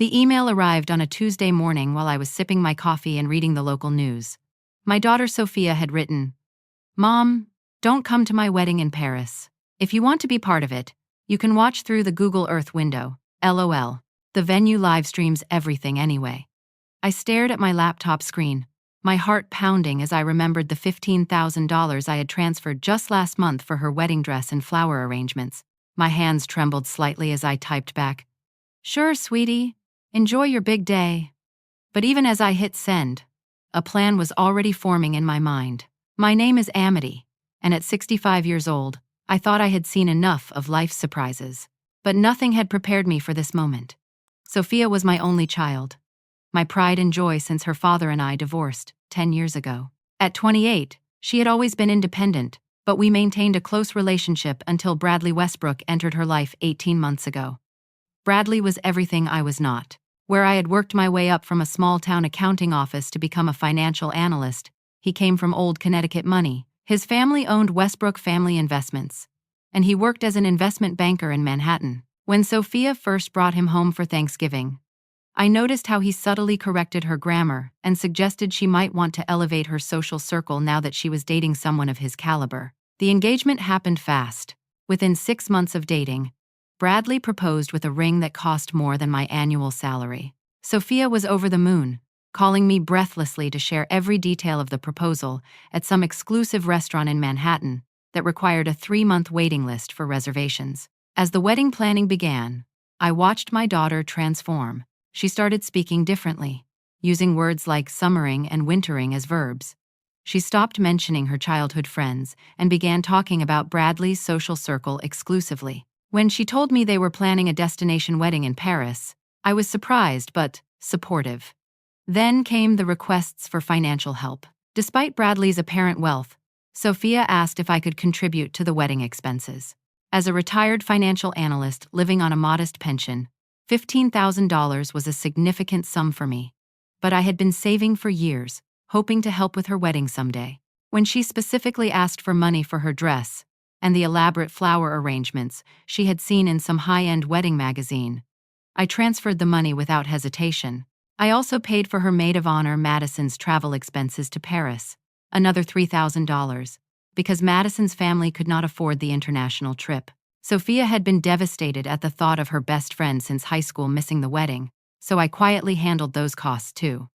The email arrived on a Tuesday morning while I was sipping my coffee and reading the local news. My daughter Sophia had written, "Mom, don't come to my wedding in Paris. If you want to be part of it, you can watch through the Google Earth window, LOL. The venue live streams everything anyway." I stared at my laptop screen, my heart pounding as I remembered the $15,000 I had transferred just last month for her wedding dress and flower arrangements. My hands trembled slightly as I typed back, "Sure, sweetie. Enjoy your big day." But even as I hit send, a plan was already forming in my mind. My name is Amity, and at 65 years old, I thought I had seen enough of life's surprises. But nothing had prepared me for this moment. Sophia was my only child, my pride and joy since her father and I divorced 10 years ago. At 28, she had always been independent, but we maintained a close relationship until Bradley Westbrook entered her life 18 months ago. Bradley was everything I was not. Where I had worked my way up from a small-town accounting office to become a financial analyst, he came from old Connecticut money. His family owned Westbrook Family Investments, and he worked as an investment banker in Manhattan. When Sophia first brought him home for Thanksgiving, I noticed how he subtly corrected her grammar and suggested she might want to elevate her social circle now that she was dating someone of his caliber. The engagement happened fast. Within 6 months of dating, Bradley proposed with a ring that cost more than my annual salary. Sophia was over the moon, calling me breathlessly to share every detail of the proposal at some exclusive restaurant in Manhattan that required a 3-month waiting list for reservations. As the wedding planning began, I watched my daughter transform. She started speaking differently, using words like summering and wintering as verbs. She stopped mentioning her childhood friends and began talking about Bradley's social circle exclusively. When she told me they were planning a destination wedding in Paris, I was surprised but supportive. Then came the requests for financial help. Despite Bradley's apparent wealth, Sophia asked if I could contribute to the wedding expenses. As a retired financial analyst living on a modest pension, $15,000 was a significant sum for me. But I had been saving for years, hoping to help with her wedding someday. When she specifically asked for money for her dress and the elaborate flower arrangements she had seen in some high-end wedding magazine, I transferred the money without hesitation. I also paid for her maid of honor Madison's travel expenses to Paris, another $3,000, because Madison's family could not afford the international trip. Sophia had been devastated at the thought of her best friend since high school missing the wedding, so I quietly handled those costs too.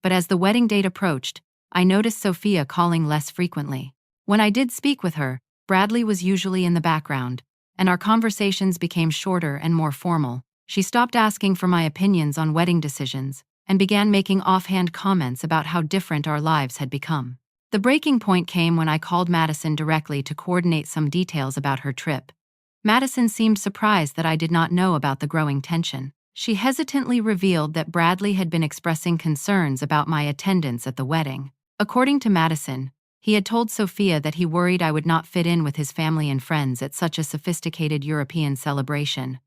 But as the wedding date approached, I noticed Sophia calling less frequently. When I did speak with her, Bradley was usually in the background, and our conversations became shorter and more formal. She stopped asking for my opinions on wedding decisions and began making offhand comments about how different our lives had become. The breaking point came when I called Madison directly to coordinate some details about her trip. Madison seemed surprised that I did not know about the growing tension. She hesitantly revealed that Bradley had been expressing concerns about my attendance at the wedding. According to Madison, he had told Sophia that he worried I would not fit in with his family and friends at such a sophisticated European celebration.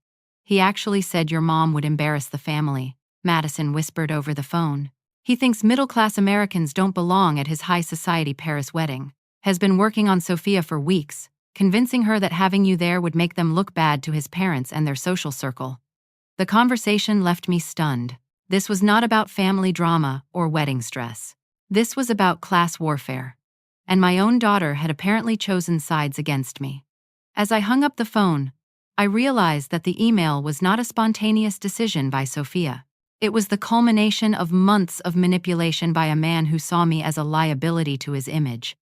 "He actually said your mom would embarrass the family," Madison whispered over the phone. "He thinks middle-class Americans don't belong at his high-society Paris wedding. Has been working on Sophia for weeks, convincing her that having you there would make them look bad to his parents and their social circle." The conversation left me stunned. This was not about family drama or wedding stress. This was about class warfare. And my own daughter had apparently chosen sides against me. As I hung up the phone, I realized that the email was not a spontaneous decision by Sophia. It was the culmination of months of manipulation by a man who saw me as a liability to his image.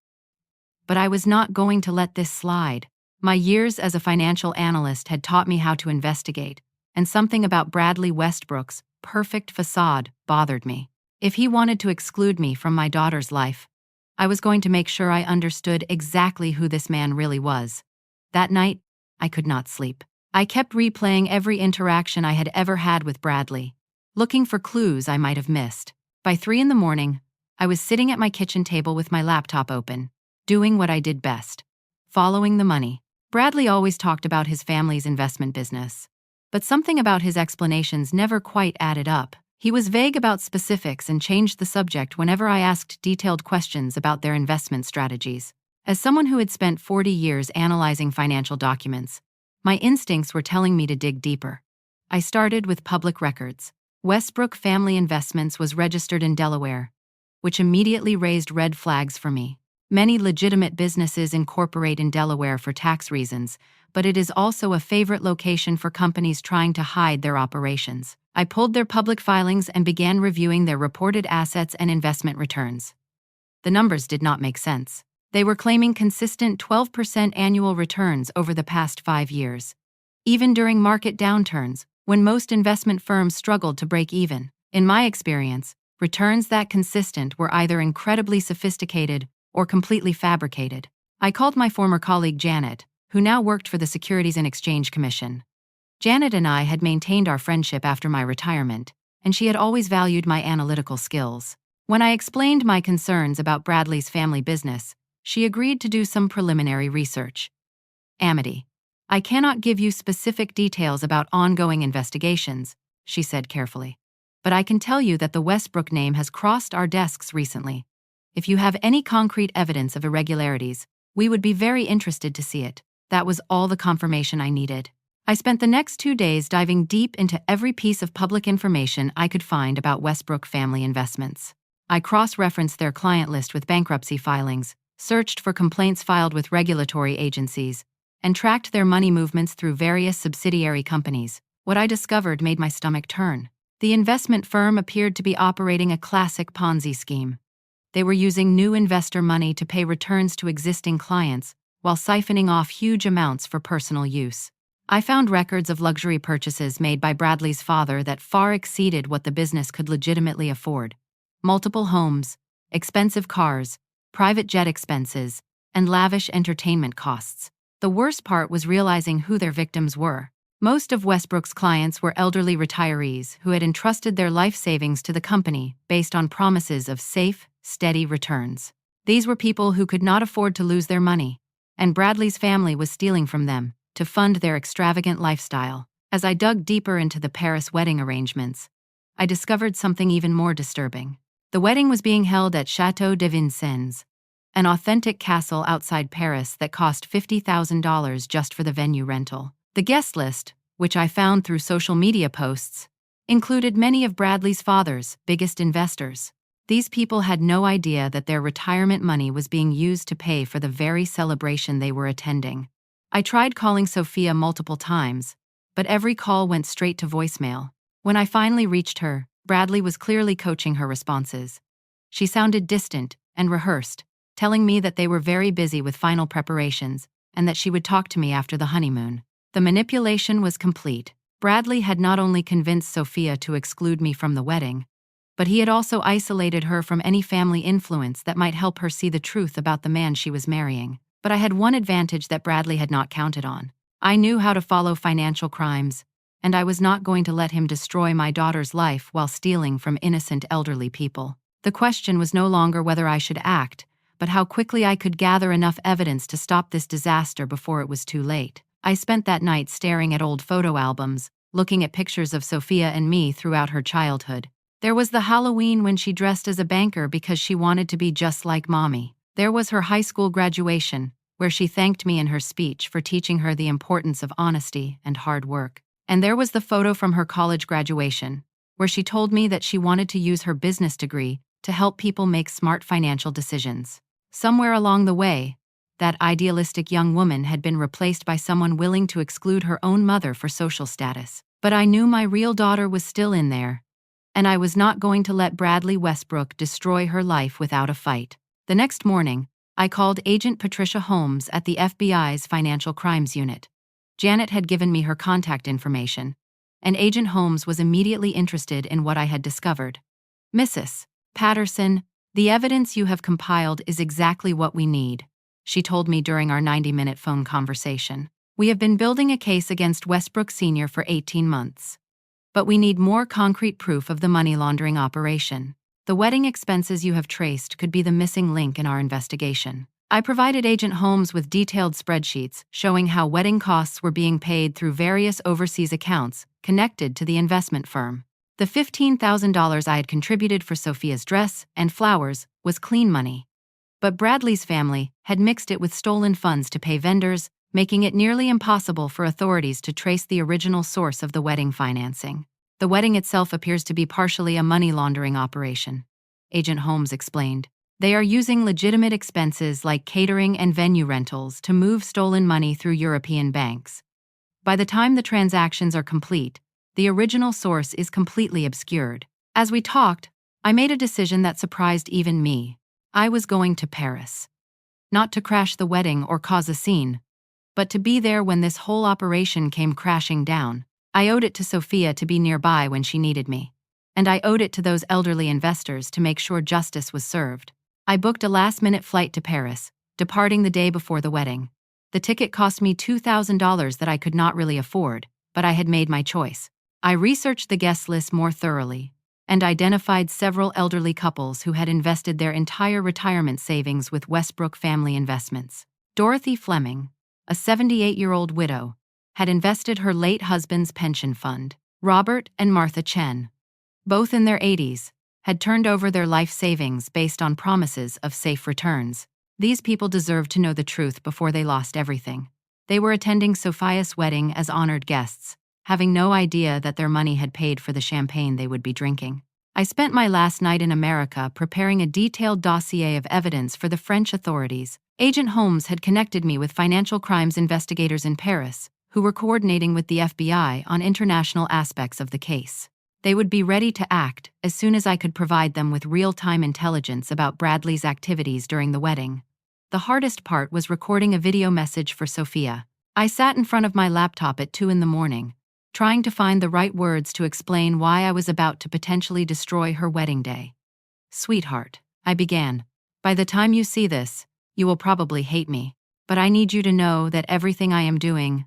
But I was not going to let this slide. My years as a financial analyst had taught me how to investigate, and something about Bradley Westbrook's perfect facade bothered me. If he wanted to exclude me from my daughter's life, I was going to make sure I understood exactly who this man really was. That night, I could not sleep. I kept replaying every interaction I had ever had with Bradley, looking for clues I might have missed. By 3 a.m, I was sitting at my kitchen table with my laptop open, doing what I did best, following the money. Bradley always talked about his family's investment business, but something about his explanations never quite added up. He was vague about specifics and changed the subject whenever I asked detailed questions about their investment strategies. As someone who had spent 40 years analyzing financial documents, my instincts were telling me to dig deeper. I started with public records. Westbrook Family Investments was registered in Delaware, which immediately raised red flags for me. Many legitimate businesses incorporate in Delaware for tax reasons, but it is also a favorite location for companies trying to hide their operations. I pulled their public filings and began reviewing their reported assets and investment returns. The numbers did not make sense. They were claiming consistent 12% annual returns over the past 5 years, even during market downturns, when most investment firms struggled to break even. In my experience, returns that consistent were either incredibly sophisticated or completely fabricated. I called my former colleague Janet, who now worked for the Securities and Exchange Commission. Janet and I had maintained our friendship after my retirement, and she had always valued my analytical skills. When I explained my concerns about Bradley's family business, she agreed to do some preliminary research. Amity, I cannot give you specific details about ongoing investigations, she said carefully. But I can tell you that the Westbrook name has crossed our desks recently. If you have any concrete evidence of irregularities, we would be very interested to see it. That was all the confirmation I needed. I spent the next 2 days diving deep into every piece of public information I could find about Westbrook Family Investments. I cross-referenced their client list with bankruptcy filings, searched for complaints filed with regulatory agencies, and tracked their money movements through various subsidiary companies. What I discovered made my stomach turn. The investment firm appeared to be operating a classic Ponzi scheme. They were using new investor money to pay returns to existing clients while siphoning off huge amounts for personal use. I found records of luxury purchases made by Bradley's father that far exceeded what the business could legitimately afford. Multiple homes, expensive cars, private jet expenses, and lavish entertainment costs. The worst part was realizing who their victims were. Most of Westbrook's clients were elderly retirees who had entrusted their life savings to the company based on promises of safe, steady returns. These were people who could not afford to lose their money, and Bradley's family was stealing from them to fund their extravagant lifestyle. As I dug deeper into the Paris wedding arrangements, I discovered something even more disturbing. The wedding was being held at Château de Vincennes, an authentic castle outside Paris that cost $50,000 just for the venue rental. The guest list, which I found through social media posts, included many of Bradley's father's biggest investors. These people had no idea that their retirement money was being used to pay for the very celebration they were attending. I tried calling Sophia multiple times, but every call went straight to voicemail. When I finally reached her, Bradley was clearly coaching her responses. She sounded distant and rehearsed, telling me that they were very busy with final preparations and that she would talk to me after the honeymoon. The manipulation was complete. Bradley had not only convinced Sophia to exclude me from the wedding, but he had also isolated her from any family influence that might help her see the truth about the man she was marrying. But I had one advantage that Bradley had not counted on. I knew how to follow financial crimes, and I was not going to let him destroy my daughter's life while stealing from innocent elderly people. The question was no longer whether I should act, but how quickly I could gather enough evidence to stop this disaster before it was too late. I spent that night staring at old photo albums, looking at pictures of Sophia and me throughout her childhood. There was the Halloween when she dressed as a banker because she wanted to be just like Mommy. There was her high school graduation, where she thanked me in her speech for teaching her the importance of honesty and hard work. And there was the photo from her college graduation, where she told me that she wanted to use her business degree to help people make smart financial decisions. Somewhere along the way, that idealistic young woman had been replaced by someone willing to exclude her own mother for social status. But I knew my real daughter was still in there, and I was not going to let Bradley Westbrook destroy her life without a fight. The next morning, I called Agent Patricia Holmes at the FBI's Financial Crimes Unit. Janet had given me her contact information, and Agent Holmes was immediately interested in what I had discovered. "Mrs. Patterson, the evidence you have compiled is exactly what we need," she told me during our 90-minute phone conversation. "We have been building a case against Westbrook Sr. for 18 months. But we need more concrete proof of the money laundering operation. The wedding expenses you have traced could be the missing link in our investigation." I provided Agent Holmes with detailed spreadsheets showing how wedding costs were being paid through various overseas accounts connected to the investment firm. The $15,000 I had contributed for Sophia's dress and flowers was clean money. But Bradley's family had mixed it with stolen funds to pay vendors, making it nearly impossible for authorities to trace the original source of the wedding financing. The wedding itself appears to be partially a money laundering operation, Agent Holmes explained. They are using legitimate expenses like catering and venue rentals to move stolen money through European banks. By the time the transactions are complete, the original source is completely obscured. As we talked, I made a decision that surprised even me. I was going to Paris. Not to crash the wedding or cause a scene, but to be there when this whole operation came crashing down. I owed it to Sophia to be nearby when she needed me. And I owed it to those elderly investors to make sure justice was served. I booked a last-minute flight to Paris, departing the day before the wedding. The ticket cost me $2,000 that I could not really afford, but I had made my choice. I researched the guest list more thoroughly and identified several elderly couples who had invested their entire retirement savings with Westbrook Family Investments. Dorothy Fleming, a 78-year-old widow, had invested her late husband's pension fund. Robert and Martha Chen, both in their 80s, had turned over their life savings based on promises of safe returns. These people deserved to know the truth before they lost everything. They were attending Sophia's wedding as honored guests, having no idea that their money had paid for the champagne they would be drinking. I spent my last night in America preparing a detailed dossier of evidence for the French authorities. Agent Holmes had connected me with financial crimes investigators in Paris, who were coordinating with the FBI on international aspects of the case. They would be ready to act as soon as I could provide them with real-time intelligence about Bradley's activities during the wedding. The hardest part was recording a video message for Sophia. I sat in front of my laptop at 2 a.m, trying to find the right words to explain why I was about to potentially destroy her wedding day. "Sweetheart," I began, "by the time you see this, you will probably hate me. But I need you to know that everything I am doing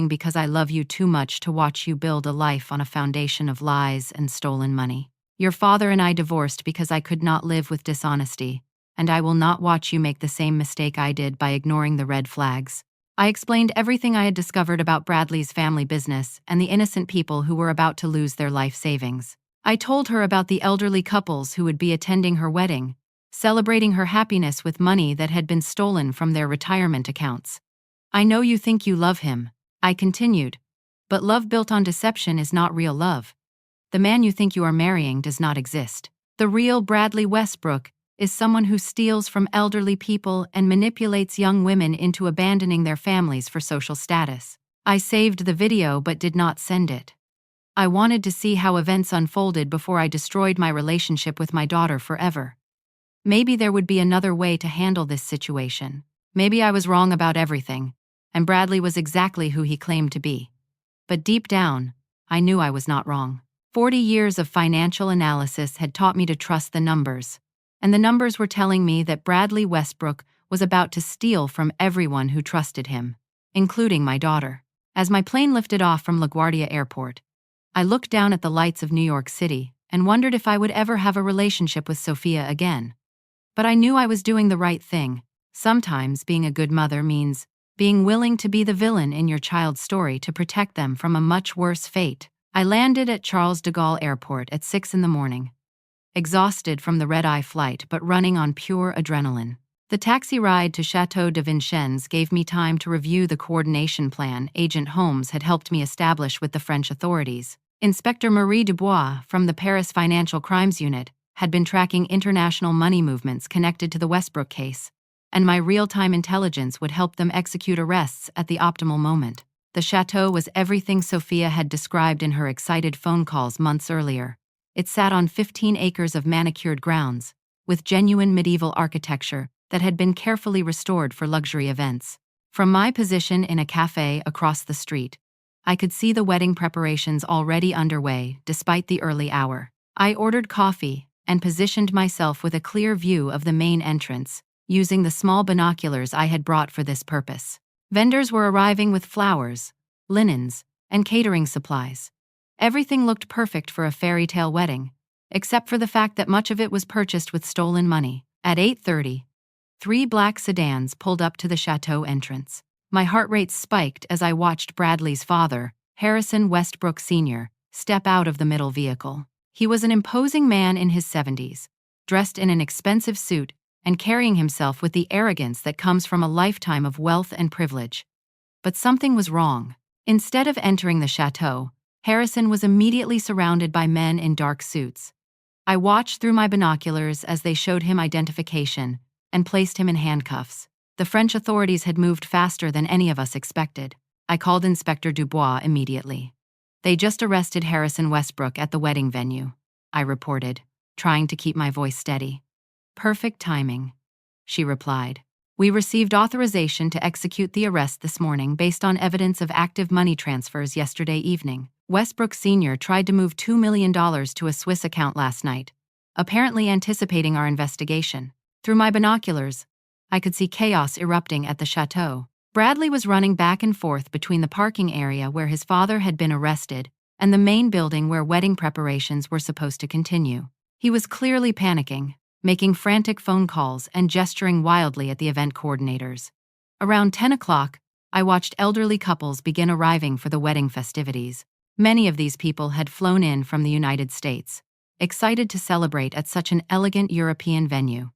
because I love you too much to watch you build a life on a foundation of lies and stolen money. Your father and I divorced because I could not live with dishonesty, and I will not watch you make the same mistake I did by ignoring the red flags." I explained everything I had discovered about Bradley's family business and the innocent people who were about to lose their life savings. I told her about the elderly couples who would be attending her wedding, celebrating her happiness with money that had been stolen from their retirement accounts. "I know you think you love him," I continued, "but love built on deception is not real love. The man you think you are marrying does not exist. The real Bradley Westbrook is someone who steals from elderly people and manipulates young women into abandoning their families for social status." I saved the video but did not send it. I wanted to see how events unfolded before I destroyed my relationship with my daughter forever. Maybe there would be another way to handle this situation. Maybe I was wrong about everything, and Bradley was exactly who he claimed to be. But deep down, I knew I was not wrong. 40 years of financial analysis had taught me to trust the numbers, and the numbers were telling me that Bradley Westbrook was about to steal from everyone who trusted him, including my daughter. As my plane lifted off from LaGuardia Airport, I looked down at the lights of New York City and wondered if I would ever have a relationship with Sophia again. But I knew I was doing the right thing. Sometimes being a good mother means being willing to be the villain in your child's story to protect them from a much worse fate. I landed at Charles de Gaulle Airport at 6 a.m, exhausted from the red-eye flight but running on pure adrenaline. The taxi ride to Chateau de Vincennes gave me time to review the coordination plan Agent Holmes had helped me establish with the French authorities. Inspector Marie Dubois from the Paris Financial Crimes Unit had been tracking international money movements connected to the Westbrook case, and my real-time intelligence would help them execute arrests at the optimal moment. The chateau was everything Sophia had described in her excited phone calls months earlier. It sat on 15 acres of manicured grounds, with genuine medieval architecture that had been carefully restored for luxury events. From my position in a cafe across the street, I could see the wedding preparations already underway despite the early hour. I ordered coffee and positioned myself with a clear view of the main entrance, using the small binoculars I had brought for this purpose. Vendors were arriving with flowers, linens, and catering supplies. Everything looked perfect for a fairy tale wedding, except for the fact that much of it was purchased with stolen money. At 8:30, 3 black sedans pulled up to the chateau entrance. My heart rate spiked as I watched Bradley's father, Harrison Westbrook Sr., step out of the middle vehicle. He was an imposing man in his 70s, dressed in an expensive suit and carrying himself with the arrogance that comes from a lifetime of wealth and privilege. But something was wrong. Instead of entering the chateau, Harrison was immediately surrounded by men in dark suits. I watched through my binoculars as they showed him identification and placed him in handcuffs. The French authorities had moved faster than any of us expected. I called Inspector Dubois immediately. They just arrested Harrison Westbrook at the wedding venue, I reported, trying to keep my voice steady. Perfect timing, she replied. We received authorization to execute the arrest this morning based on evidence of active money transfers yesterday evening. Westbrook Sr. tried to move $2 million to a Swiss account last night, apparently anticipating our investigation. Through my binoculars, I could see chaos erupting at the chateau. Bradley was running back and forth between the parking area where his father had been arrested and the main building where wedding preparations were supposed to continue. He was clearly panicking, making frantic phone calls and gesturing wildly at the event coordinators. Around 10 o'clock, I watched elderly couples begin arriving for the wedding festivities. Many of these people had flown in from the United States, excited to celebrate at such an elegant European venue.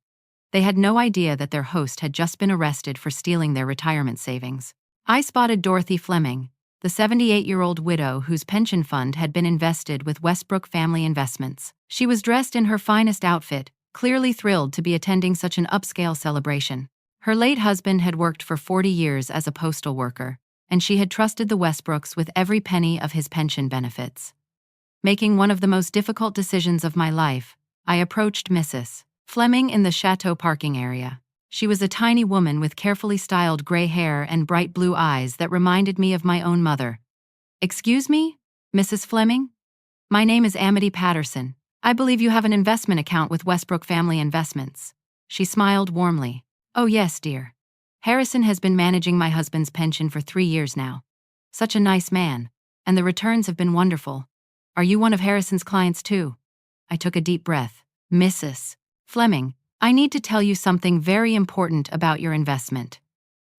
They had no idea that their host had just been arrested for stealing their retirement savings. I spotted Dorothy Fleming, the 78-year-old widow whose pension fund had been invested with Westbrook Family Investments. She was dressed in her finest outfit, clearly thrilled to be attending such an upscale celebration. Her late husband had worked for 40 years as a postal worker, and she had trusted the Westbrooks with every penny of his pension benefits. Making one of the most difficult decisions of my life, I approached Mrs. Fleming in the chateau parking area. She was a tiny woman with carefully styled gray hair and bright blue eyes that reminded me of my own mother. "Excuse me, Mrs. Fleming? My name is Amity Patterson. I believe you have an investment account with Westbrook Family Investments." She smiled warmly. "Oh yes, dear. Harrison has been managing my husband's pension for 3 years now. Such a nice man, and the returns have been wonderful. Are you one of Harrison's clients too?" I took a deep breath. "Mrs. Fleming, I need to tell you something very important about your investment.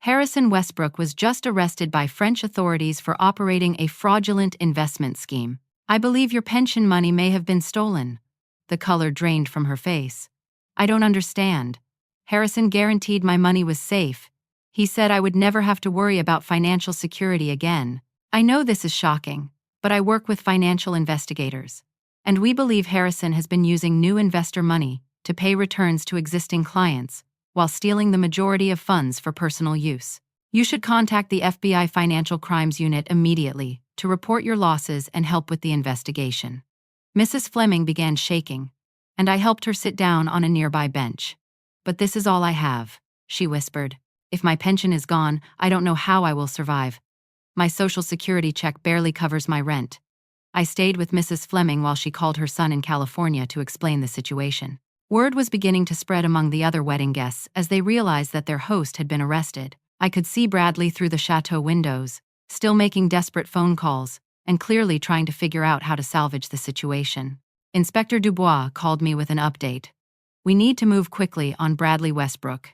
Harrison Westbrook was just arrested by French authorities for operating a fraudulent investment scheme. I believe your pension money may have been stolen." The color drained from her face. "I don't understand. Harrison guaranteed my money was safe. He said I would never have to worry about financial security again. I know this is shocking, but I work with financial investigators, and we believe Harrison has been using new investor money to pay returns to existing clients while stealing the majority of funds for personal use. You should contact the FBI Financial Crimes Unit immediately to report your losses and help with the investigation." Mrs. Fleming began shaking, and I helped her sit down on a nearby bench. "But this is all I have," she whispered. "If my pension is gone, I don't know how I will survive. My Social Security check barely covers my rent." I stayed with Mrs. Fleming while she called her son in California to explain the situation. Word was beginning to spread among the other wedding guests as they realized that their host had been arrested. I could see Bradley through the chateau windows, still making desperate phone calls and clearly trying to figure out how to salvage the situation. Inspector Dubois called me with an update. "We need to move quickly on Bradley Westbrook.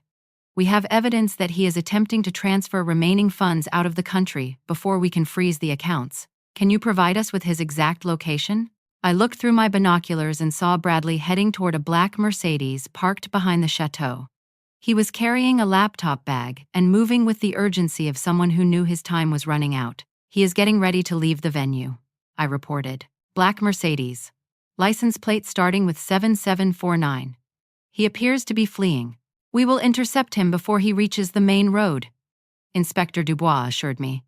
We have evidence that he is attempting to transfer remaining funds out of the country before we can freeze the accounts. Can you provide us with his exact location?" I looked through my binoculars and saw Bradley heading toward a black Mercedes parked behind the chateau. He was carrying a laptop bag and moving with the urgency of someone who knew his time was running out. "He is getting ready to leave the venue," I reported. "Black Mercedes. License plate starting with 7749. He appears to be fleeing. We will intercept him before he reaches the main road," Inspector Dubois assured me.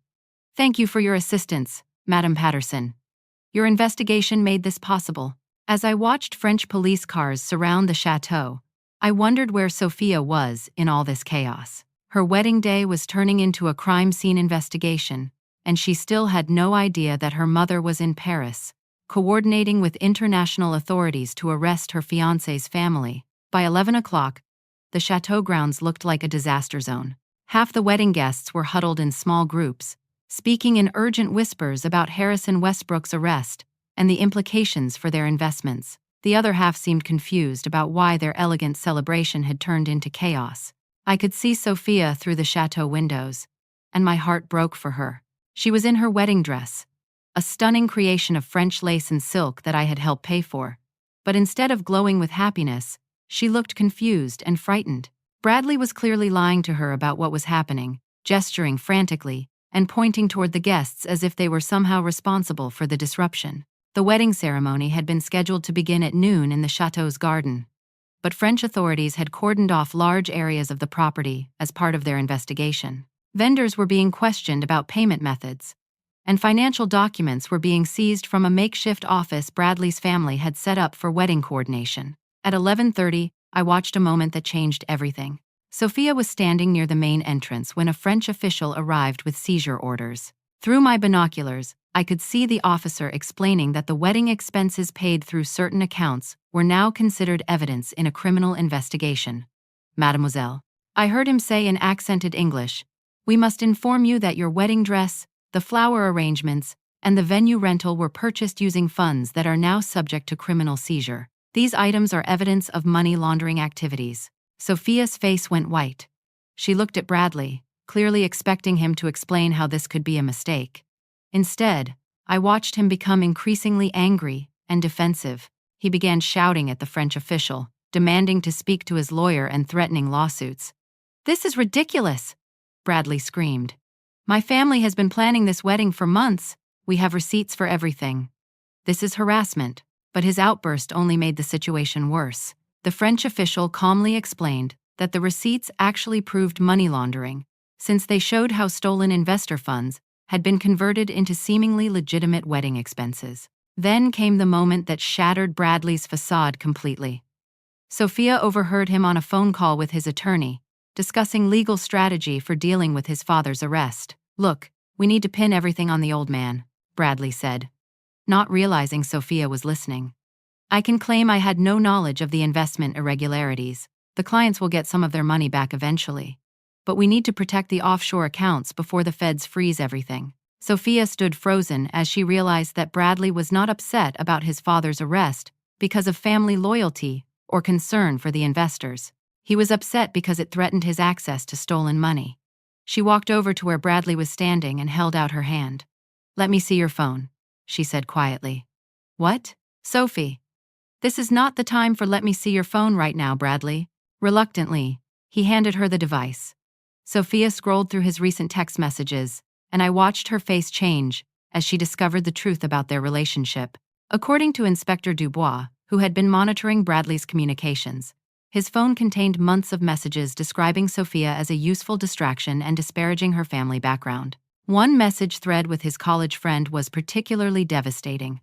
"Thank you for your assistance, Madam Patterson. Your investigation made this possible." As I watched French police cars surround the chateau, I wondered where Sophia was in all this chaos. Her wedding day was turning into a crime scene investigation, and she still had no idea that her mother was in Paris, coordinating with international authorities to arrest her fiancé's family. By 11 o'clock, the chateau grounds looked like a disaster zone. Half the wedding guests were huddled in small groups, speaking in urgent whispers about Harrison Westbrook's arrest and the implications for their investments. The other half seemed confused about why their elegant celebration had turned into chaos. I could see Sophia through the chateau windows, and my heart broke for her. She was in her wedding dress, a stunning creation of French lace and silk that I had helped pay for. But instead of glowing with happiness, she looked confused and frightened. Bradley was clearly lying to her about what was happening, gesturing frantically and pointing toward the guests as if they were somehow responsible for the disruption. The wedding ceremony had been scheduled to begin at noon in the chateau's garden, but French authorities had cordoned off large areas of the property as part of their investigation. Vendors were being questioned about payment methods, and financial documents were being seized from a makeshift office Bradley's family had set up for wedding coordination. At 11:30, I watched a moment that changed everything. Sophia was standing near the main entrance when a French official arrived with seizure orders. Through my binoculars, I could see the officer explaining that the wedding expenses paid through certain accounts were now considered evidence in a criminal investigation. Mademoiselle, I heard him say in accented English, "We must inform you that your wedding dress, the flower arrangements, and the venue rental were purchased using funds that are now subject to criminal seizure. These items are evidence of money laundering activities." Sophia's face went white. She looked at Bradley, clearly expecting him to explain how this could be a mistake. Instead, I watched him become increasingly angry and defensive. He began shouting at the French official, demanding to speak to his lawyer and threatening lawsuits. "This is ridiculous!" Bradley screamed. "My family has been planning this wedding for months. We have receipts for everything. This is harassment." But his outburst only made the situation worse. The French official calmly explained that the receipts actually proved money laundering, since they showed how stolen investor funds had been converted into seemingly legitimate wedding expenses. Then came the moment that shattered Bradley's facade completely. Sophia overheard him on a phone call with his attorney, discussing legal strategy for dealing with his father's arrest. "Look, we need to pin everything on the old man," Bradley said, not realizing Sophia was listening. "I can claim I had no knowledge of the investment irregularities. The clients will get some of their money back eventually. But we need to protect the offshore accounts before the feds freeze everything." Sophia stood frozen as she realized that Bradley was not upset about his father's arrest because of family loyalty or concern for the investors. He was upset because it threatened his access to stolen money. She walked over to where Bradley was standing and held out her hand. "Let me see your phone," she said quietly. "What? Sophie. This is not the time for let me see your phone right now, Bradley." Reluctantly, he handed her the device. Sophia scrolled through his recent text messages, and I watched her face change as she discovered the truth about their relationship. According to Inspector Dubois, who had been monitoring Bradley's communications, his phone contained months of messages describing Sophia as a useful distraction and disparaging her family background. One message thread with his college friend was particularly devastating.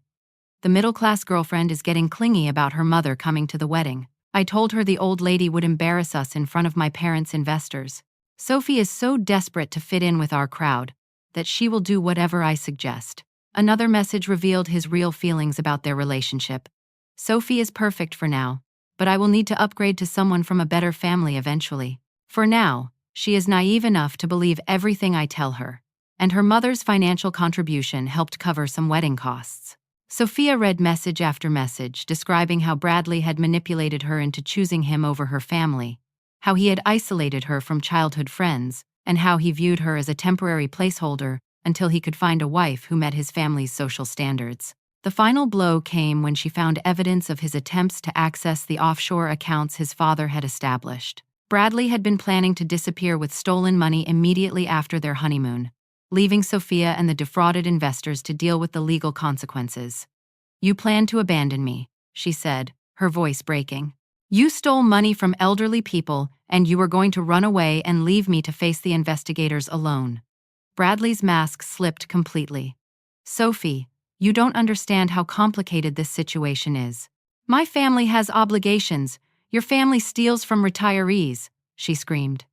"The middle-class girlfriend is getting clingy about her mother coming to the wedding. I told her the old lady would embarrass us in front of my parents' investors. Sophie is so desperate to fit in with our crowd that she will do whatever I suggest." Another message revealed his real feelings about their relationship. "Sophie is perfect for now, but I will need to upgrade to someone from a better family eventually. For now, she is naive enough to believe everything I tell her, and her mother's financial contribution helped cover some wedding costs." Sophia read message after message describing how Bradley had manipulated her into choosing him over her family, how he had isolated her from childhood friends, and how he viewed her as a temporary placeholder until he could find a wife who met his family's social standards. The final blow came when she found evidence of his attempts to access the offshore accounts his father had established. Bradley had been planning to disappear with stolen money immediately after their honeymoon, leaving Sophia and the defrauded investors to deal with the legal consequences. "You plan to abandon me," she said, her voice breaking. "You stole money from elderly people, and you are going to run away and leave me to face the investigators alone." Bradley's mask slipped completely. "Sophie, you don't understand how complicated this situation is. My family has obligations. Your family steals from retirees," she screamed.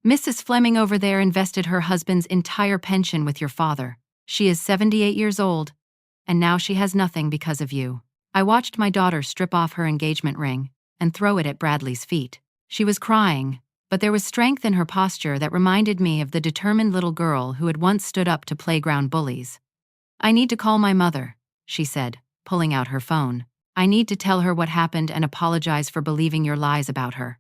"Mrs. Fleming over there invested her husband's entire pension with your father. She is 78 years old, and now she has nothing because of you." I watched my daughter strip off her engagement ring and throw it at Bradley's feet. She was crying, but there was strength in her posture that reminded me of the determined little girl who had once stood up to playground bullies. "I need to call my mother," she said, pulling out her phone. "I need to tell her what happened and apologize for believing your lies about her."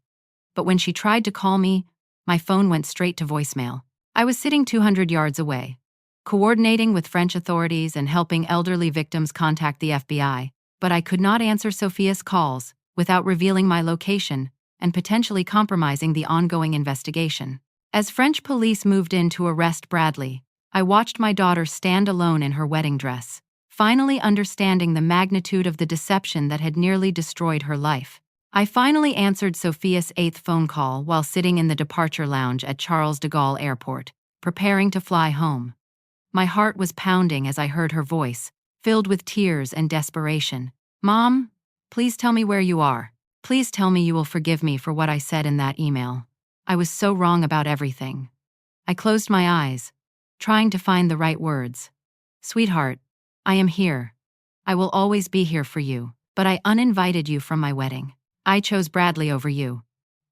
But when she tried to call me, my phone went straight to voicemail. I was sitting 200 yards away, coordinating with French authorities and helping elderly victims contact the FBI, but I could not answer Sophia's calls without revealing my location and potentially compromising the ongoing investigation. As French police moved in to arrest Bradley, I watched my daughter stand alone in her wedding dress, finally understanding the magnitude of the deception that had nearly destroyed her life. I finally answered Sophia's 8th phone call while sitting in the departure lounge at Charles de Gaulle Airport, preparing to fly home. My heart was pounding as I heard her voice, filled with tears and desperation. "Mom, please tell me where you are. Please tell me you will forgive me for what I said in that email. I was so wrong about everything." I closed my eyes, trying to find the right words. "Sweetheart, I am here. I will always be here for you, but I uninvited you from my wedding. I chose Bradley over you.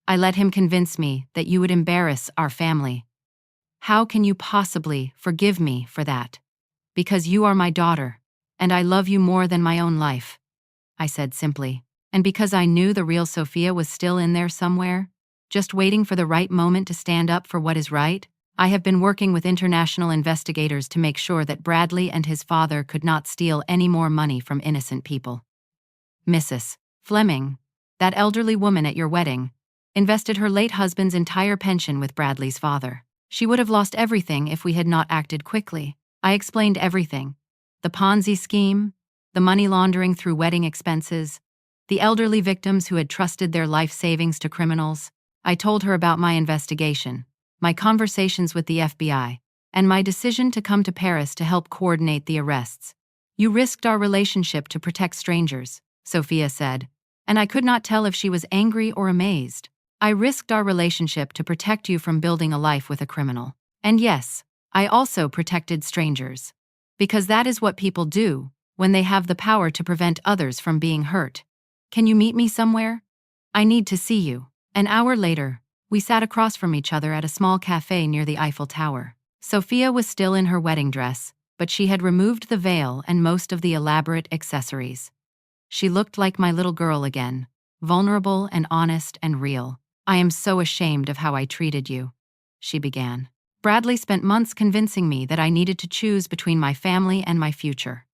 I let him convince me that you would embarrass our family. How can you possibly forgive me for that? Because you are my daughter, and I love you more than my own life," I said simply. And because I knew the real Sophia was still in there somewhere, just waiting for the right moment to stand up for what is right, I have been working with international investigators to make sure that Bradley and his father could not steal any more money from innocent people. Mrs. Fleming, that elderly woman at your wedding, invested her late husband's entire pension with Bradley's father. She would have lost everything if we had not acted quickly. I explained everything. The Ponzi scheme, the money laundering through wedding expenses, the elderly victims who had trusted their life savings to criminals. I told her about my investigation, my conversations with the FBI, and my decision to come to Paris to help coordinate the arrests. "You risked our relationship to protect strangers," Sophia said, and I could not tell if she was angry or amazed. "I risked our relationship to protect you from building a life with a criminal. And yes, I also protected strangers. Because that is what people do when they have the power to prevent others from being hurt. Can you meet me somewhere? I need to see you." An hour later, we sat across from each other at a small cafe near the Eiffel Tower. Sophia was still in her wedding dress, but she had removed the veil and most of the elaborate accessories. She looked like my little girl again, vulnerable and honest and real. "I am so ashamed of how I treated you," she began. "Bradley spent months convincing me that I needed to choose between my family and my future.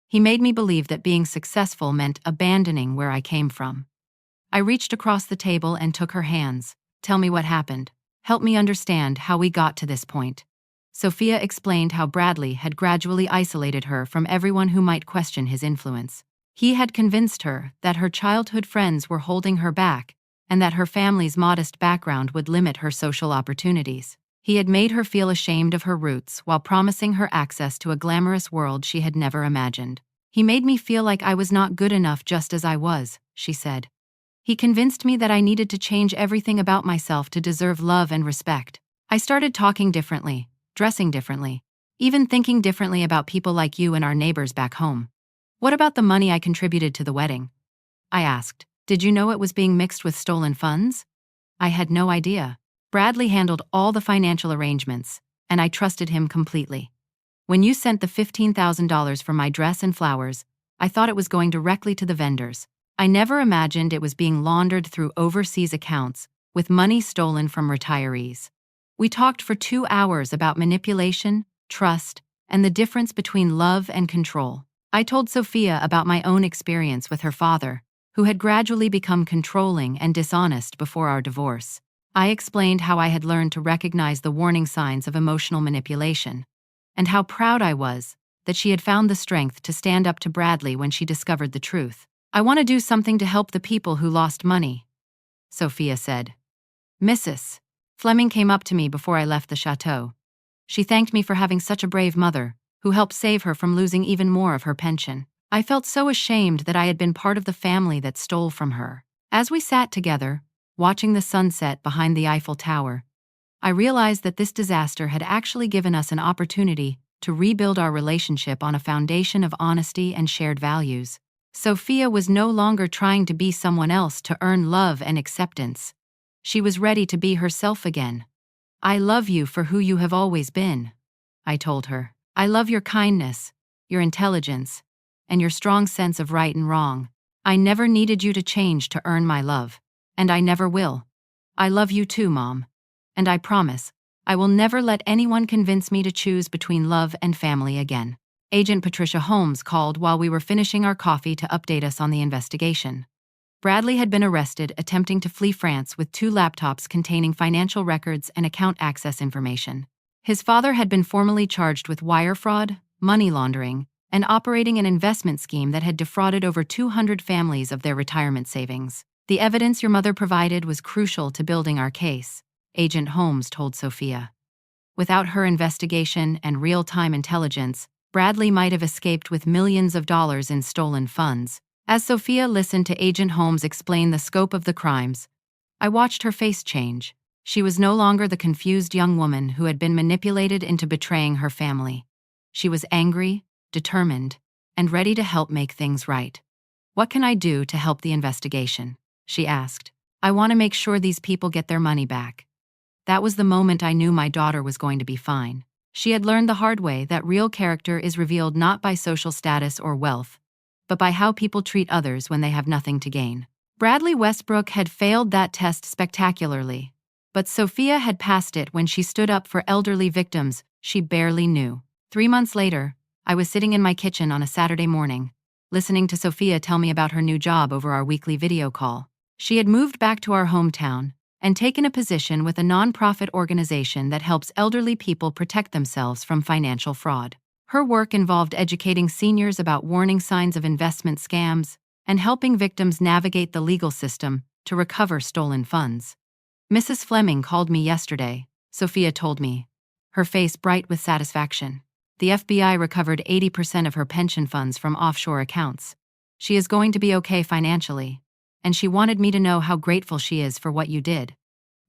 He made me believe that being successful meant abandoning where I came from." I reached across the table and took her hands. "Tell me what happened. Help me understand how we got to this point." Sophia explained how Bradley had gradually isolated her from everyone who might question his influence. He had convinced her that her childhood friends were holding her back and that her family's modest background would limit her social opportunities. He had made her feel ashamed of her roots while promising her access to a glamorous world she had never imagined. "He made me feel like I was not good enough just as I was," she said. "He convinced me that I needed to change everything about myself to deserve love and respect. I started talking differently, dressing differently, even thinking differently about people like you and our neighbors back home." "What about the money I contributed to the wedding?" I asked. "Did you know it was being mixed with stolen funds?" "I had no idea. Bradley handled all the financial arrangements, and I trusted him completely. When you sent the $15,000 for my dress and flowers, I thought it was going directly to the vendors. I never imagined it was being laundered through overseas accounts with money stolen from retirees." We talked for 2 hours about manipulation, trust, and the difference between love and control. I told Sophia about my own experience with her father, who had gradually become controlling and dishonest before our divorce. I explained how I had learned to recognize the warning signs of emotional manipulation, and how proud I was that she had found the strength to stand up to Bradley when she discovered the truth. "I want to do something to help the people who lost money," Sophia said. Mrs. Fleming came up to me before I left the chateau. She thanked me for having such a brave mother, who helped save her from losing even more of her pension. I felt so ashamed that I had been part of the family that stole from her. As we sat together, watching the sunset behind the Eiffel Tower, I realized that this disaster had actually given us an opportunity to rebuild our relationship on a foundation of honesty and shared values. Sophia was no longer trying to be someone else to earn love and acceptance. She was ready to be herself again. "I love you for who you have always been," I told her. "I love your kindness, your intelligence, and your strong sense of right and wrong. I never needed you to change to earn my love, and I never will. I love you too, Mom. And I promise, I will never let anyone convince me to choose between love and family again." Agent Patricia Holmes called while we were finishing our coffee to update us on the investigation. Bradley had been arrested attempting to flee France with 2 laptops containing financial records and account access information. His father had been formally charged with wire fraud, money laundering, and operating an investment scheme that had defrauded over 200 families of their retirement savings. The evidence your mother provided was crucial to building our case, Agent Holmes told Sophia. Without her investigation and real-time intelligence, Bradley might have escaped with millions of dollars in stolen funds. As Sophia listened to Agent Holmes explain the scope of the crimes, I watched her face change. She was no longer the confused young woman who had been manipulated into betraying her family. She was angry, determined, and ready to help make things right. "What can I do to help the investigation?" she asked. "I want to make sure these people get their money back." That was the moment I knew my daughter was going to be fine. She had learned the hard way that real character is revealed not by social status or wealth, but by how people treat others when they have nothing to gain. Bradley Westbrook had failed that test spectacularly, but Sophia had passed it when she stood up for elderly victims she barely knew. 3 months later, I was sitting in my kitchen on a Saturday morning, listening to Sophia tell me about her new job over our weekly video call. She had moved back to our hometown and taken a position with a nonprofit organization that helps elderly people protect themselves from financial fraud. Her work involved educating seniors about warning signs of investment scams and helping victims navigate the legal system to recover stolen funds. "Mrs. Fleming called me yesterday," Sophia told me, her face bright with satisfaction. "The FBI recovered 80% of her pension funds from offshore accounts. She is going to be okay financially, and she wanted me to know how grateful she is for what you did."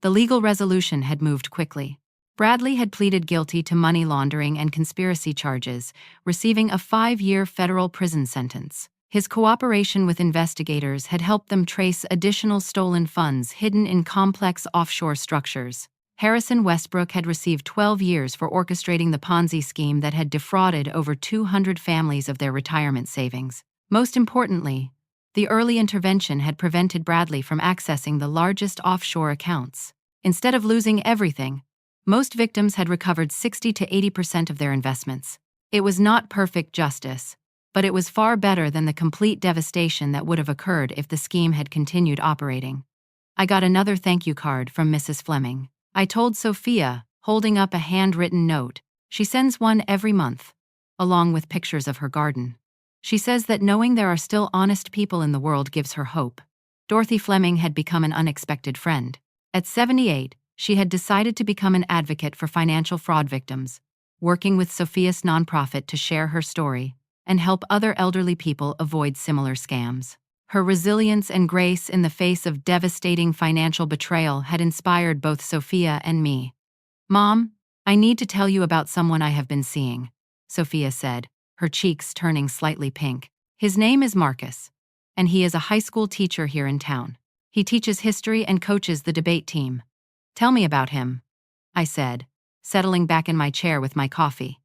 The legal resolution had moved quickly. Bradley had pleaded guilty to money laundering and conspiracy charges, receiving a 5-year federal prison sentence. His cooperation with investigators had helped them trace additional stolen funds hidden in complex offshore structures. Harrison Westbrook had received 12 years for orchestrating the Ponzi scheme that had defrauded over 200 families of their retirement savings. Most importantly, the early intervention had prevented Bradley from accessing the largest offshore accounts. Instead of losing everything, most victims had recovered 60 to 80% of their investments. It was not perfect justice, but it was far better than the complete devastation that would have occurred if the scheme had continued operating. I got another thank you card from Mrs. Fleming. I told Sophia, holding up a handwritten note. She sends one every month, along with pictures of her garden. She says that knowing there are still honest people in the world gives her hope. Dorothy Fleming had become an unexpected friend. At 78, she had decided to become an advocate for financial fraud victims, working with Sophia's nonprofit to share her story and help other elderly people avoid similar scams. Her resilience and grace in the face of devastating financial betrayal had inspired both Sophia and me. "Mom, I need to tell you about someone I have been seeing," Sophia said, her cheeks turning slightly pink. "His name is Marcus, and he is a high school teacher here in town. He teaches history and coaches the debate team." "Tell me about him," I said, settling back in my chair with my coffee.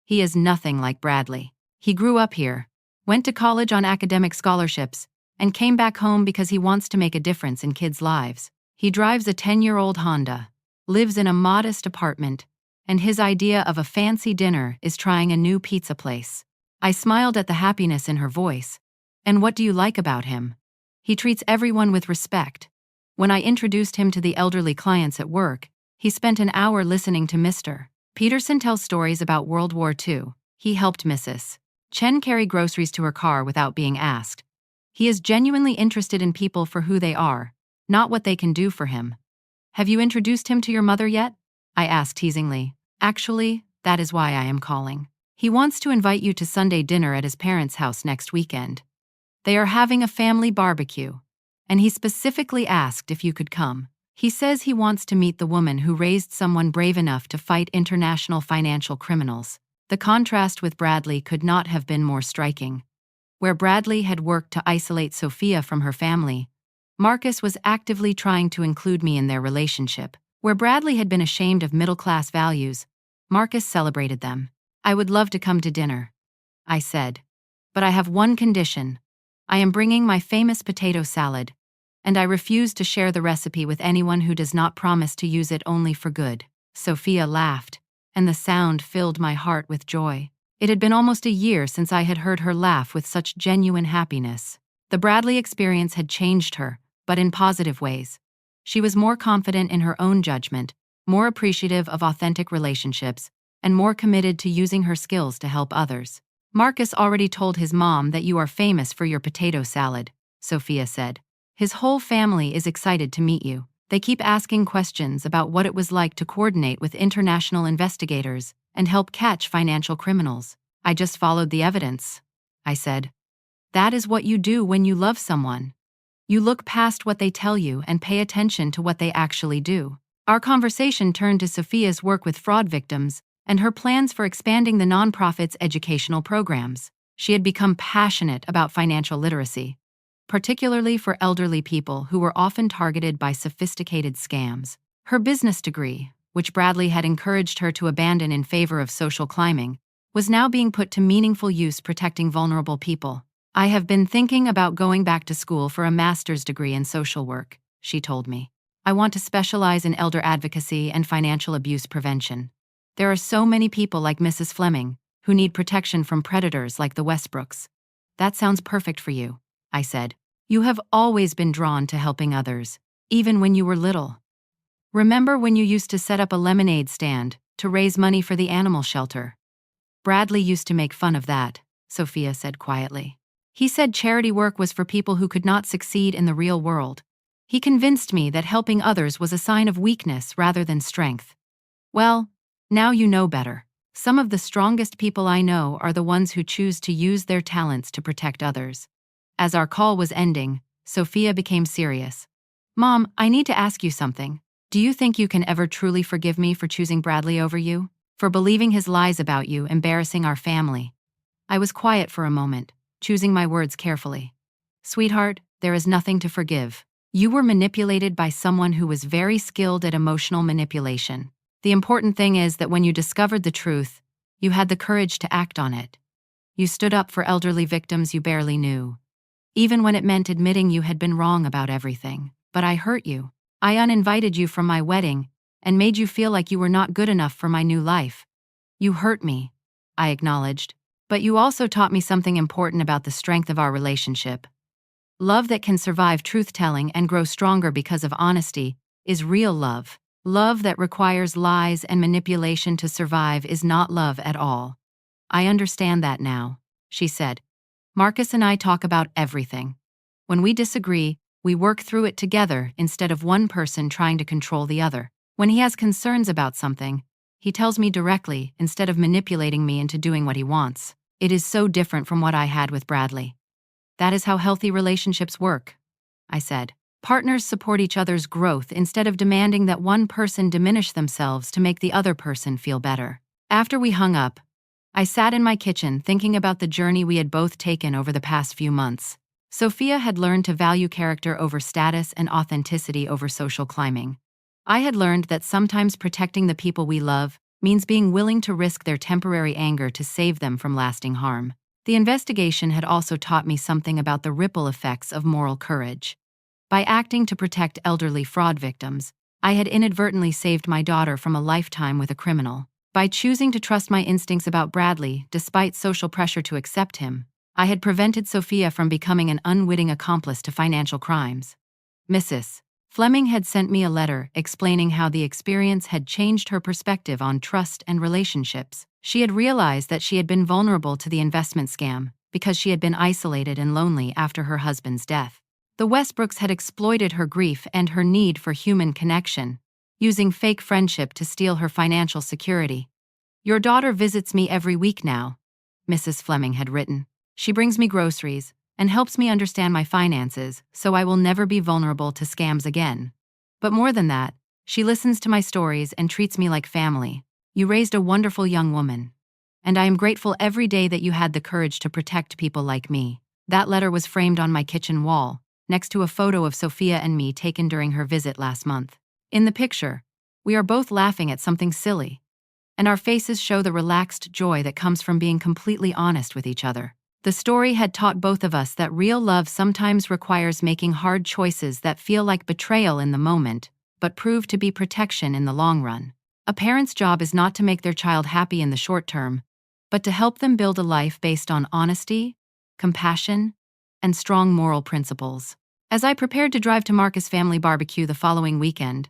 "He is nothing like Bradley. He grew up here, went to college on academic scholarships, and came back home because he wants to make a difference in kids' lives. He drives a 10-year-old Honda, lives in a modest apartment, and his idea of a fancy dinner is trying a new pizza place." I smiled at the happiness in her voice. "And what do you like about him?" "He treats everyone with respect. When I introduced him to the elderly clients at work, he spent an hour listening to Mr. Peterson tell stories about World War II. He helped Mrs. Chen carry groceries to her car without being asked. He is genuinely interested in people for who they are, not what they can do for him." "Have you introduced him to your mother yet?" I asked teasingly. "Actually, that is why I am calling. He wants to invite you to Sunday dinner at his parents' house next weekend. They are having a family barbecue, and he specifically asked if you could come. He says he wants to meet the woman who raised someone brave enough to fight international financial criminals." The contrast with Bradley could not have been more striking. Where Bradley had worked to isolate Sophia from her family, Marcus was actively trying to include me in their relationship. Where Bradley had been ashamed of middle-class values, Marcus celebrated them. "I would love to come to dinner," I said, "but I have one condition. I am bringing my famous potato salad, and I refuse to share the recipe with anyone who does not promise to use it only for good." Sophia laughed, and the sound filled my heart with joy. It had been almost a year since I had heard her laugh with such genuine happiness. The Bradley experience had changed her, but in positive ways. She was more confident in her own judgment, more appreciative of authentic relationships, and more committed to using her skills to help others. Marcus already told his mom that you are famous for your potato salad, Sophia said. His whole family is excited to meet you. They keep asking questions about what it was like to coordinate with international investigators and help catch financial criminals. I just followed the evidence, I said. That is what you do when you love someone. You look past what they tell you and pay attention to what they actually do. Our conversation turned to Sophia's work with fraud victims and her plans for expanding the nonprofit's educational programs. She had become passionate about financial literacy, particularly for elderly people who were often targeted by sophisticated scams. Her business degree, which Bradley had encouraged her to abandon in favor of social climbing, was now being put to meaningful use protecting vulnerable people. I have been thinking about going back to school for a master's degree in social work, she told me. I want to specialize in elder advocacy and financial abuse prevention. There are so many people like Mrs. Fleming who need protection from predators like the Westbrooks. That sounds perfect for you, I said. You have always been drawn to helping others, even when you were little. Remember when you used to set up a lemonade stand to raise money for the animal shelter? Bradley used to make fun of that, Sophia said quietly. He said charity work was for people who could not succeed in the real world. He convinced me that helping others was a sign of weakness rather than strength. Well, now you know better. Some of the strongest people I know are the ones who choose to use their talents to protect others. As our call was ending, Sophia became serious. Mom, I need to ask you something. Do you think you can ever truly forgive me for choosing Bradley over you? For believing his lies about you, embarrassing our family? I was quiet for a moment, choosing my words carefully. Sweetheart, there is nothing to forgive. You were manipulated by someone who was very skilled at emotional manipulation. The important thing is that when you discovered the truth, you had the courage to act on it. You stood up for elderly victims you barely knew, even when it meant admitting you had been wrong about everything. But I hurt you. I uninvited you from my wedding and made you feel like you were not good enough for my new life. You hurt me, I acknowledged. But you also taught me something important about the strength of our relationship. Love that can survive truth-telling and grow stronger because of honesty is real love. Love that requires lies and manipulation to survive is not love at all. I understand that now, she said. Marcus and I talk about everything. When we disagree, we work through it together instead of one person trying to control the other. When he has concerns about something, he tells me directly instead of manipulating me into doing what he wants. It is so different from what I had with Bradley. That is how healthy relationships work, I said. Partners support each other's growth instead of demanding that one person diminish themselves to make the other person feel better. After we hung up, I sat in my kitchen thinking about the journey we had both taken over the past few months. Sophia had learned to value character over status and authenticity over social climbing. I had learned that sometimes protecting the people we love means being willing to risk their temporary anger to save them from lasting harm. The investigation had also taught me something about the ripple effects of moral courage. By acting to protect elderly fraud victims, I had inadvertently saved my daughter from a lifetime with a criminal. By choosing to trust my instincts about Bradley, despite social pressure to accept him, I had prevented Sophia from becoming an unwitting accomplice to financial crimes. Mrs. Fleming had sent me a letter explaining how the experience had changed her perspective on trust and relationships. She had realized that she had been vulnerable to the investment scam because she had been isolated and lonely after her husband's death. The Westbrooks had exploited her grief and her need for human connection, using fake friendship to steal her financial security. Your daughter visits me every week now, Mrs. Fleming had written. She brings me groceries and helps me understand my finances so I will never be vulnerable to scams again. But more than that, she listens to my stories and treats me like family. You raised a wonderful young woman, and I am grateful every day that you had the courage to protect people like me. That letter was framed on my kitchen wall, next to a photo of Sophia and me taken during her visit last month. In the picture, we are both laughing at something silly, and our faces show the relaxed joy that comes from being completely honest with each other. The story had taught both of us that real love sometimes requires making hard choices that feel like betrayal in the moment, but prove to be protection in the long run. A parent's job is not to make their child happy in the short term, but to help them build a life based on honesty, compassion, and strong moral principles. As I prepared to drive to Marcus' family barbecue the following weekend,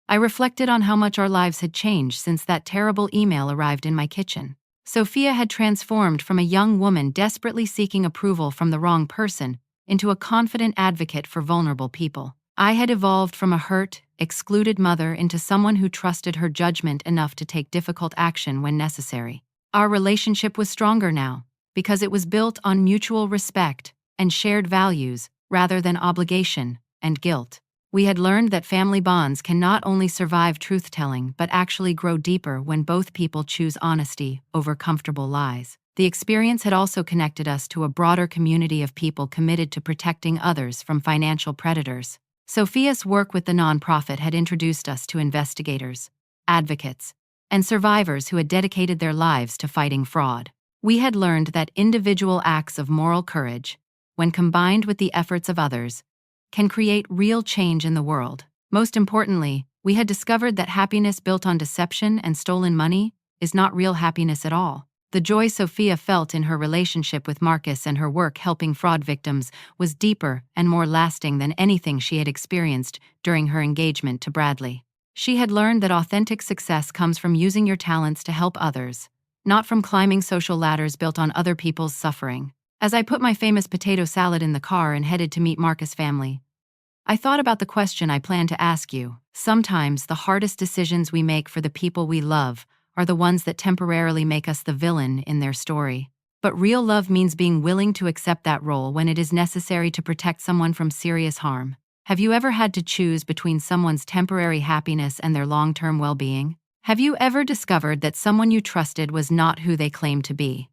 I reflected on how much our lives had changed since that terrible email arrived in my kitchen. Sophia had transformed from a young woman desperately seeking approval from the wrong person into a confident advocate for vulnerable people. I had evolved from a hurt, excluded mother into someone who trusted her judgment enough to take difficult action when necessary. Our relationship was stronger now, because it was built on mutual respect and shared values rather than obligation and guilt. We had learned that family bonds can not only survive truth-telling but actually grow deeper when both people choose honesty over comfortable lies. The experience had also connected us to a broader community of people committed to protecting others from financial predators. Sophia's work with the nonprofit had introduced us to investigators, advocates, and survivors who had dedicated their lives to fighting fraud. We had learned that individual acts of moral courage, when combined with the efforts of others, can create real change in the world. Most importantly, we had discovered that happiness built on deception and stolen money is not real happiness at all. The joy Sophia felt in her relationship with Marcus and her work helping fraud victims was deeper and more lasting than anything she had experienced during her engagement to Bradley. She had learned that authentic success comes from using your talents to help others, not from climbing social ladders built on other people's suffering. As I put my famous potato salad in the car and headed to meet Marcus' family, I thought about the question I plan to ask you. Sometimes the hardest decisions we make for the people we love are the ones that temporarily make us the villain in their story. But real love means being willing to accept that role when it is necessary to protect someone from serious harm. Have you ever had to choose between someone's temporary happiness and their long-term well-being? Have you ever discovered that someone you trusted was not who they claimed to be?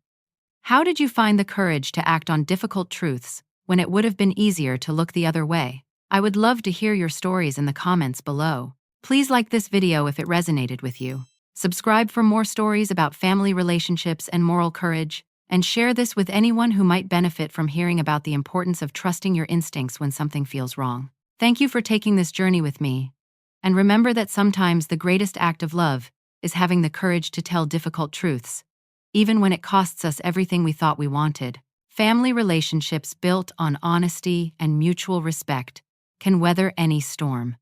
How did you find the courage to act on difficult truths when it would have been easier to look the other way? I would love to hear your stories in the comments below. Please like this video if it resonated with you. Subscribe for more stories about family relationships and moral courage, and share this with anyone who might benefit from hearing about the importance of trusting your instincts when something feels wrong. Thank you for taking this journey with me. And remember that sometimes the greatest act of love is having the courage to tell difficult truths, even when it costs us everything we thought we wanted. Family relationships built on honesty and mutual respect can weather any storm.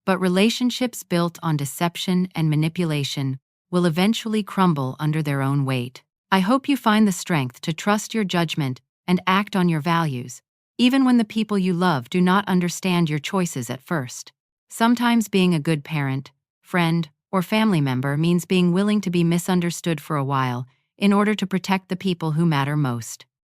But relationships built on deception and manipulation will eventually crumble under their own weight. I hope you find the strength to trust your judgment and act on your values, even when the people you love do not understand your choices at first. Sometimes being a good parent, friend, or family member means being willing to be misunderstood for a while in order to protect the people who matter most.